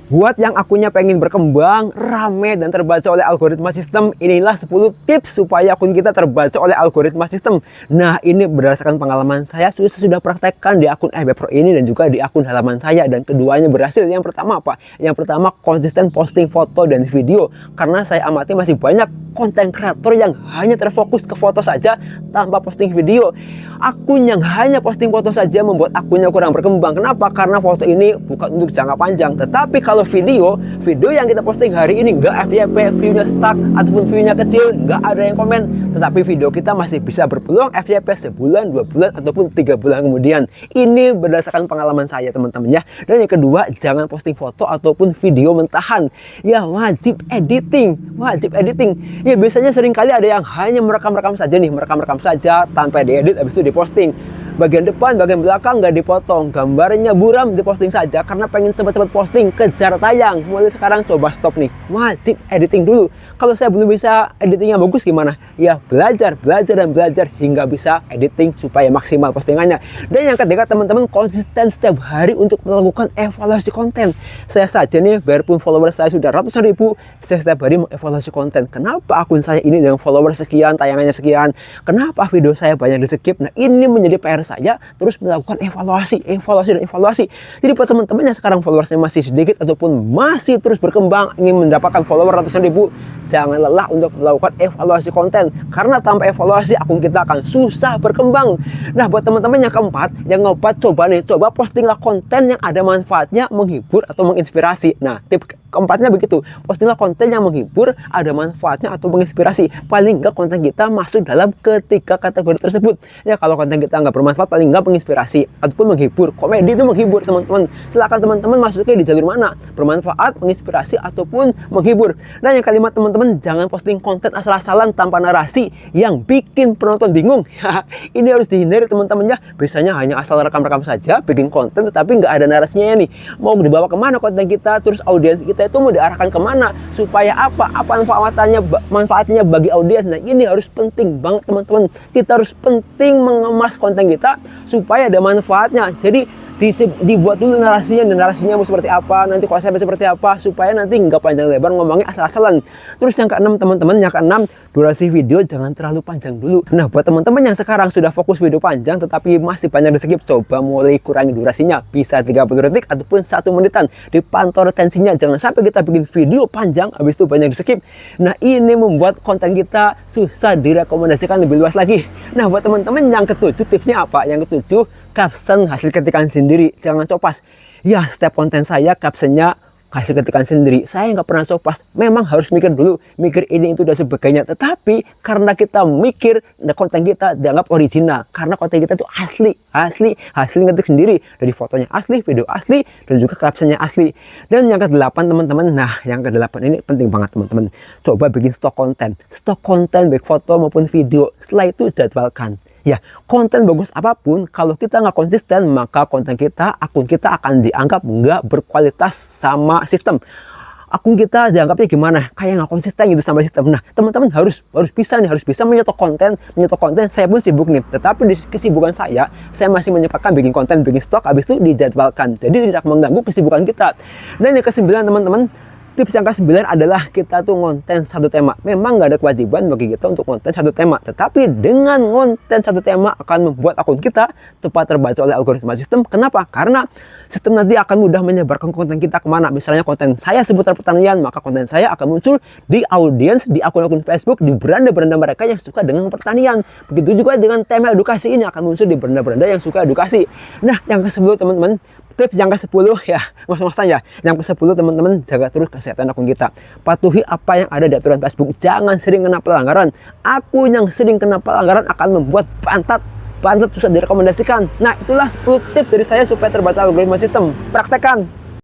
Buat yang akunnya pengen berkembang, rame, dan terbaca oleh algoritma sistem, inilah 10 tips supaya akun kita terbaca oleh algoritma sistem. Nah, ini berdasarkan pengalaman saya sudah praktekkan di akun FB Pro ini dan juga di akun halaman saya, dan keduanya berhasil. Yang pertama apa? Yang pertama, konsisten posting foto dan video. Karena saya amati masih banyak konten kreator yang hanya terfokus ke foto saja tanpa posting video. Akun yang hanya posting foto saja membuat akunnya kurang berkembang. Kenapa? Karena foto ini bukan untuk jangka panjang. Tetapi kalau video yang kita posting hari ini nggak FYP, view-nya stuck ataupun view-nya kecil, nggak ada yang komen, tetapi video kita masih bisa berpeluang FYP sebulan, 2 bulan, ataupun 3 bulan kemudian. Ini berdasarkan pengalaman saya, teman-teman ya. Dan yang kedua, jangan posting foto ataupun video mentahan. Ya, wajib editing. Ya, biasanya seringkali ada yang hanya merekam-rekam saja nih, merekam-rekam saja tanpa diedit, habis itu diposting. Bagian depan, bagian belakang nggak dipotong, gambarnya buram, diposting saja karena pengen cepat-cepat posting, kejar tayang. Mulai sekarang coba stop nih, wajib editing dulu. Kalau saya belum bisa editingnya bagus gimana? Ya belajar hingga bisa editing supaya maksimal postingannya. Dan yang ketiga, teman-teman konsisten setiap hari untuk melakukan evaluasi konten. Saya saja nih, biarpun follower saya sudah ratusan ribu, saya setiap hari mengevaluasi konten. Kenapa akun saya ini dengan follower sekian, tayangannya sekian? Kenapa video saya banyak di skip? Nah, ini menjadi PR saya, terus melakukan evaluasi. Jadi buat teman-teman yang sekarang followersnya masih sedikit ataupun masih terus berkembang, ingin mendapatkan follower ratusan ribu, jangan lelah untuk melakukan evaluasi konten, karena tanpa evaluasi akun kita akan susah berkembang. Nah, buat teman-teman yang keempat, coba postinglah konten yang ada manfaatnya, menghibur atau menginspirasi. Nah, tip keempatnya begitu, postinglah konten yang menghibur, ada manfaatnya atau menginspirasi. Paling enggak konten kita masuk dalam ketiga kategori tersebut. Ya, kalau konten kita nggak bermanfaat, paling nggak menginspirasi ataupun menghibur. Komedi itu menghibur, teman-teman. Silakan teman-teman masuknya di jalur mana, bermanfaat, menginspirasi ataupun menghibur. Dan yang kelima, teman-teman jangan posting konten asal-asalan tanpa narasi yang bikin penonton bingung. Ini harus dihindari, teman-teman ya. Biasanya hanya asal rekam-rekam saja, bikin konten tetapi nggak ada narasinya nih. Mau dibawa kemana konten kita, terus audiens kita itu mau diarahkan kemana, supaya apa manfaatnya bagi audiens. Nah, ini harus penting banget, teman-teman. Kita harus penting mengemas konten kita supaya ada manfaatnya. Jadi dibuat dulu narasinya mau seperti apa, nanti konsepnya seperti apa, supaya nanti nggak panjang lebar ngomongnya asal-asalan. Terus yang keenam, teman-teman, durasi video jangan terlalu panjang dulu. Nah, buat teman-teman yang sekarang sudah fokus video panjang tetapi masih banyak di skip, coba mulai kurangi durasinya, bisa 30 detik ataupun 1 menitan. Dipantau retensinya, jangan sampai kita bikin video panjang habis itu banyak di skip. Nah, ini membuat konten kita susah direkomendasikan lebih luas lagi. Nah, buat teman-teman yang ketujuh, tipsnya apa? Yang ketujuh, caption hasil ketikan sendiri, jangan copas. Ya, setiap konten saya captionnya hasil ketikan sendiri, saya nggak pernah copas. Memang harus mikir dulu, mikir ini itu dan sebagainya. Tetapi karena kita mikir, konten kita dianggap original, karena konten kita itu asli hasil ngetik sendiri, dari fotonya asli, video asli, dan juga captionnya asli. Dan yang ke-8, teman-teman, nah yang ke-8 ini penting banget, teman-teman. Coba bikin stok konten baik foto maupun video. Setelah itu jadwalkan. Ya, konten bagus apapun, kalau kita nggak konsisten, maka akun kita akan dianggap nggak berkualitas sama sistem. Akun kita dianggapnya gimana? Kayak nggak konsisten gitu sama sistem. Nah, teman-teman harus bisa menyetok konten. Saya pun sibuk nih, tetapi di kesibukan saya masih menyempatkan bikin konten, bikin stok, habis itu dijadwalkan. Jadi tidak mengganggu kesibukan kita. Dan yang ke-9, teman-teman, tips yang ke-9 adalah kita tuh ngonten satu tema. Memang nggak ada kewajiban bagi kita untuk konten satu tema, tetapi dengan ngonten satu tema akan membuat akun kita cepat terbaca oleh algoritma sistem. Kenapa? Karena sistem nanti akan mudah menyebarkan konten kita kemana. Misalnya konten saya seputar pertanian, maka konten saya akan muncul di audiens, di akun-akun Facebook, di beranda-beranda mereka yang suka dengan pertanian. Begitu juga dengan tema edukasi ini akan muncul di beranda-beranda yang suka edukasi. Nah, yang ke-10, teman-teman, tips yang ke-10 ya, ngos-ngosan ya. Yang ke-10, teman-teman, jaga terus kesehatan akun kita. Patuhi apa yang ada di aturan Facebook. Jangan sering kena pelanggaran. Akun yang sering kena pelanggaran akan membuat pantat susah direkomendasikan. Nah, itulah 10 tips dari saya supaya terbaca algoritma sistem. Praktekkan.